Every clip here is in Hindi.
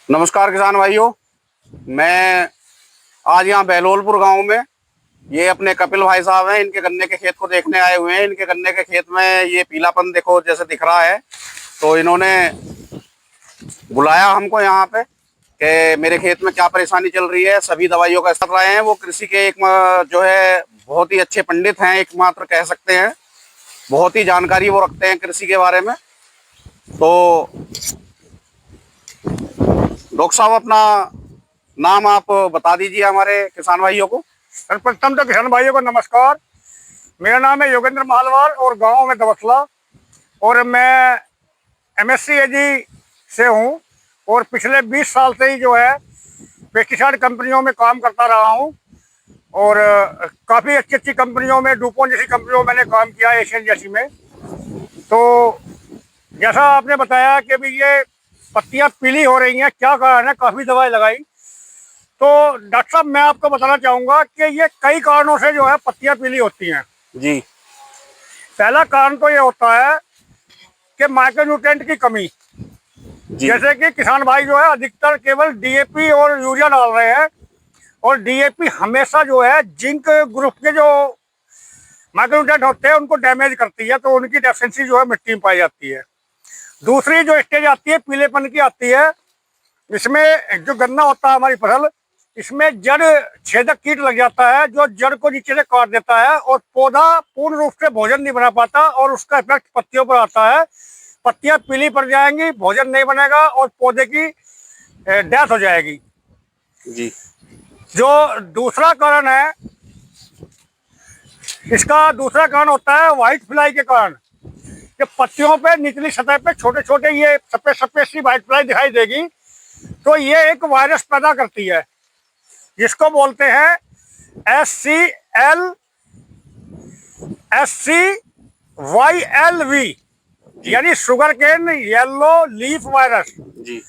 नमस्कार किसान भाइयों। मैं आज यहाँ बहलोलपुर गांव में ये अपने कपिल भाई साहब हैं, इनके गन्ने के खेत को देखने आए हुए हैं। इनके गन्ने के खेत में ये पीलापन देखो जैसे दिख रहा है, तो इन्होंने बुलाया हमको यहाँ पे कि मेरे खेत में क्या परेशानी चल रही है। सभी दवाइयों का इस्तेमाल रहे हैं। वो कृषि के एक जो है बहुत ही अच्छे पंडित हैं, एकमात्र कह सकते हैं। बहुत ही जानकारी वो रखते हैं कृषि के बारे में। तो डॉक्टर साहब, अपना नाम आप बता दीजिए हमारे किसान भाइयों को। सर्वप्रथम तो किसान भाइयों को नमस्कार। मेरा नाम है योगेंद्र महालवार और गांव में दवसला, और मैं एमएससी एजी से हूं और पिछले 20 साल से ही जो है पेस्टिसाइड कंपनियों में काम करता रहा हूं। और काफ़ी अच्छी अच्छी कंपनियों में, डुपोन जैसी कंपनियों में मैंने काम किया, एशियन जैसी में। तो जैसा आपने बताया कि भी ये पत्तियां पीली हो रही हैं, क्या कारण है, काफ़ी दवाई लगाई। तो डॉक्टर साहब, मैं आपको बताना चाहूँगा कि ये कई कारणों से जो है पत्तियां पीली होती हैं। जी। पहला कारण तो ये होता है कि माइक्रोन्यूट्रिएंट की कमी। जैसे कि किसान भाई जो है अधिकतर केवल डीएपी और यूरिया डाल रहे हैं, और डीएपी हमेशा जो है जिंक ग्रुप के जो माइक्रोन्यूट्रिएंट होते हैं उनको डैमेज करती है, तो उनकी डेफिशिएंसी जो है मिट्टी में पाई जाती है। दूसरी जो स्टेज आती है पीलेपन की आती है, इसमें जो गन्ना होता है हमारी फसल, इसमें जड़ छेदक कीट लग जाता है जो जड़ को नीचे से काट देता है और पौधा पूर्ण रूप से भोजन नहीं बना पाता, और उसका इफेक्ट पत्तियों पर आता है। पत्तियां पीली पड़ जाएंगी, भोजन नहीं बनेगा और पौधे की डेथ हो जाएगी। जी। जो दूसरा कारण है, इसका दूसरा कारण होता है व्हाइट फ्लाई के कारण। कि पत्तियों पे निचली सतह पे छोटे छोटे ये सफेद सफेद सी व्हाइट फ्लाई दिखाई देगी, तो ये एक वायरस पैदा करती है जिसको बोलते हैं SCLSCYLV, यानी sugarcane yellow leaf virus. जी।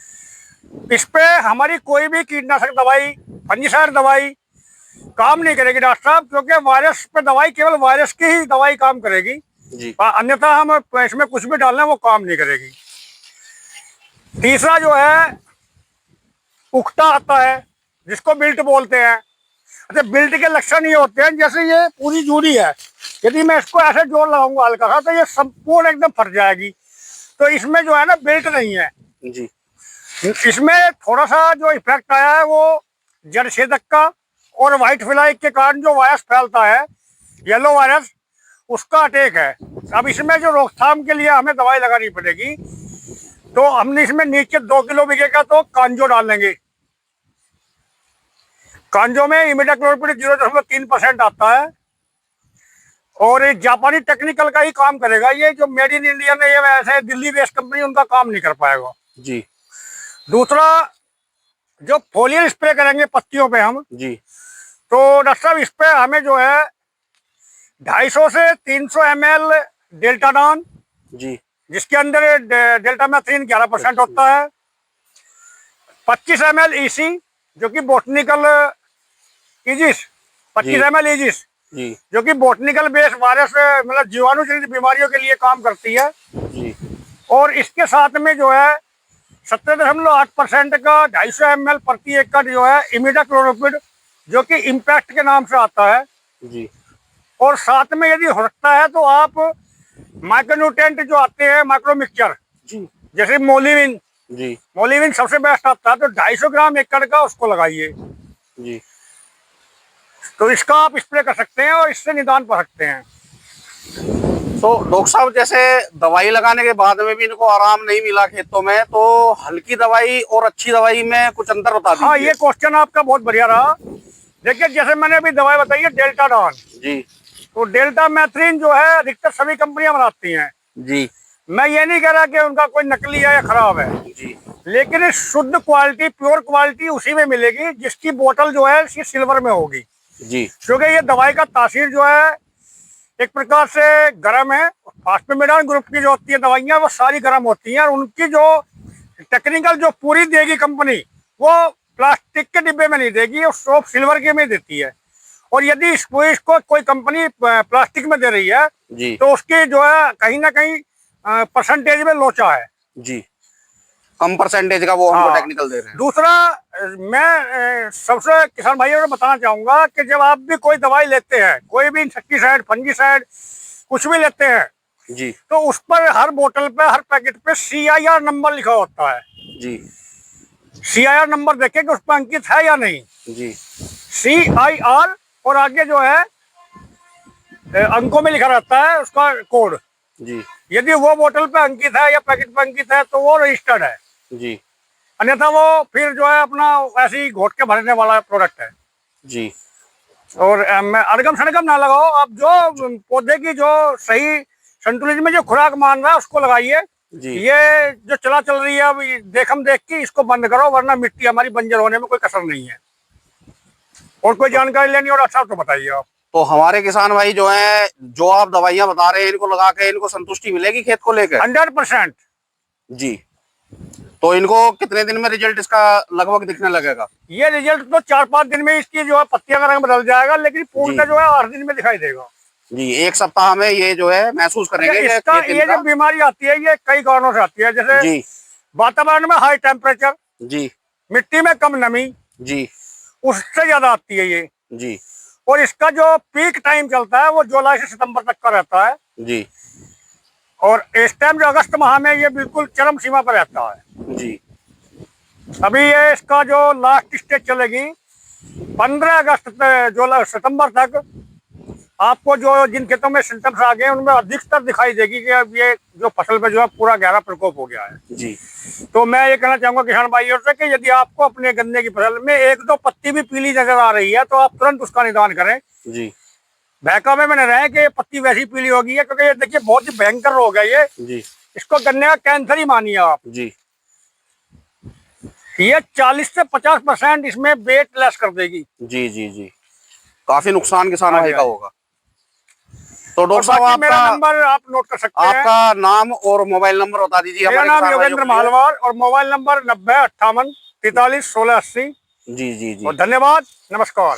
इस पे हमारी कोई भी कीटनाशक दवाई, फंजीसाइड दवाई काम नहीं करेगी डॉक्टर साहब, क्योंकि वायरस पे दवाई केवल वायरस की ही दवाई काम करेगी। जी। अन्यथा हम इसमें कुछ भी डालना वो काम नहीं करेगी। तीसरा जो है उकटा आता है जिसको बिल्ट बोलते हैं। अच्छा, बिल्ट के लक्षण ये होते हैं, जैसे ये पूरी जूड़ी है, यदि मैं इसको ऐसे जोर लगाऊंगा हल्का सा तो ये संपूर्ण एकदम फट जाएगी। तो इसमें जो है ना बिल्ट नहीं है। जी। इसमें थोड़ा सा जो इफेक्ट आया है वो जड़ छेदक का और व्हाइट फ्लाई के कारण जो वायरस फैलता है, येलो वायरस, उसका अटैक है। अब इसमें जो रोकथाम के लिए हमें दवाई लगानी पड़ेगी, तो हमने इसमें नीचे 2 किलो बीघे का तो कांजो डालेंगे। कांजो में इमिडाक्लोपीड 0.3% आता है, और ये जापानी टेक्निकल का ही काम करेगा। ये जो मेड इन इंडिया ने, ये वैसे दिल्ली बेस्ड कंपनी, उनका काम नहीं कर पाएगा। जी। दूसरा, जो फोलियर स्प्रे करेंगे पत्तियों पे हम, जी। तो डॉक्टर साहब इस पे हमें जो है 250 से 300 ml डेल्टाडॉन, जी। जिसके अंदर डेल्टामेथ्रिन 11% होता है। 25 ml ईसी, जो कि बोटनिकल ईजिस, 25 ml ईजिस, जी। जो कि बोटनिकल बेस्ड वायरस मतलब जीवाणु जनित बीमारियों के लिए काम करती है। जी। और इसके साथ में जो है 17.8% का 250 ml प्रति एकड़ जो है इमिडाक्लोपीड, जो कि इम्पैक्ट के नाम से आता है। जी। और साथ में यदि हो सकता है तो आप माइक्रोन्यूट्रिएंट जो आते हैं माइक्रो मिक्सचर, जी। जैसे मोलिविन, जी। मोलिविन सबसे बेस्ट आता है, तो 250 ग्राम एकड़ का उसको लगाइए। जी। तो इसका आप स्प्रे कर सकते हैं और इससे निदान पा सकते हैं। तो डॉक्टर साहब, जैसे दवाई लगाने के बाद में भी इनको आराम नहीं मिला खेतों में, तो हल्की दवाई और अच्छी दवाई में कुछ अंतर बता दीजिए। हाँ, ये क्वेश्चन आपका बहुत बढ़िया रहा। देखिए, जैसे मैंने अभी दवाई बताई है डेल्टाडॉन, जी। तो डेल्टामेथ्रिन जो है अधिकतर सभी कंपनियां बनाती हैं। जी। मैं ये नहीं कह रहा कि उनका कोई नकली है या खराब है, जी। लेकिन शुद्ध क्वालिटी, प्योर क्वालिटी उसी में मिलेगी जिसकी बोतल जो है सिल्वर में होगी। जी। क्योंकि ये दवाई का तासीर जो है एक प्रकार से गर्म है। फास्फेमेडान ग्रुप की जो होती है दवाइयाँ, वो सारी गर्म होती हैं, और उनकी जो टेक्निकल जो पूरी देगी कंपनी, वो प्लास्टिक के डिब्बे में नहीं देगी, वो सोप सिल्वर के में देती है। और यदि इसको कोई कंपनी प्लास्टिक में दे रही है, जी। तो उसकी जो है कहीं ना कहीं परसेंटेज में लोचा है। जी। कम परसेंटेज का वो हमको हाँ। टेक्निकल दे रहे हैं। दूसरा, मैं सबसे किसान भाइयों को बताना चाहूंगा कि जब आप भी कोई दवाई लेते हैं, कोई भी इंसेक्टिसाइड, फंजीसाइड, कुछ भी लेते हैं, जी तो उस पर हर बोतल पे, हर पैकेट पे CIR नंबर लिखा होता है। जी CIR नंबर देखें कि उस पर अंकित है या नहीं। जी CIR और आगे जो है अंकों में लिखा रहता है उसका कोड। जी यदि वो बोतल पे अंकित है या पैकेट पे अंकित है तो वो रजिस्टर्ड है, जी अन्यथा वो फिर जो है अपना ऐसे ही घोट के भरने वाला प्रोडक्ट है। जी। और अड़गम सड़गम ना लगाओ आप, जो पौधे की जो सही संतुलित में जो खुराक मान रहा है उसको लगाइए। जी ये जो चल रही है अब देखम देख के इसको बंद करो, वरना मिट्टी हमारी बंजर होने में कोई कसर नहीं है। और कोई जानकारी लेनी और अच्छा तो बताइए आप। तो हमारे किसान भाई जो हैं, जो आप दवाइयां बता रहे हैं, इनको लगा के इनको संतुष्टि मिलेगी खेत को लेकर? 100%। जी। तो इनको कितने दिन में रिजल्ट इसका लगभग दिखने लगेगा? ये रिजल्ट तो 4-5 दिन में इसकी जो है पत्तियां का रंग बदल जाएगा, लेकिन पूर्ण जो है 8 दिन में दिखाई देगा। जी, 1 सप्ताह में ये जो है महसूस करेंगे। इसका ये जो बीमारी आती है ये कई कारणों से आती है, जैसे जी वातावरण में हाई टेम्परेचर, जी, मिट्टी में कम नमी, जी, उससे ज्यादा आती है ये। जी। और इसका जो पीक टाइम चलता है वो जुलाई से सितंबर तक का रहता है। जी। और इस टाइम जो अगस्त माह में ये बिल्कुल चरम सीमा पर रहता है। जी। अभी ये इसका जो लास्ट स्टेज चलेगी 15 अगस्त जो सितंबर तक, आपको जो जिन खेतों में सिम्टम्स आ गए उनमें अधिकतर दिखाई देगी कि अब ये जो फसल पे जो है पूरा गहरा प्रकोप हो गया है। जी। तो मैं ये कहना चाहूंगा किसान भाइयों से कि यदि आपको अपने गन्ने की फसल में 1-2 पत्ती भी पीली नजर आ रही है तो आप तुरंत उसका निदान करें। जी। बहकावे में न रहे कि पत्ती वैसी पीली होगी है, क्योंकि ये देखिए बहुत ही भयंकर रोग है ये। जी। इसको गन्ने का कैंसर ही मानिए आप। जी। ये 40 से 50% इसमें वेट लेस कर देगी। जी। जी। जी। काफी नुकसान किसान भाई का होगा। तो डॉक्टर साहब मेरा आपका नंबर आप नोट कर सकते हैं। आपका नाम और मोबाइल नंबर बता दीजिए। मेरा नाम योगेंद्र मालवार और मोबाइल नंबर 90 58 43 16 80। जी। जी। जी। और धन्यवाद, नमस्कार।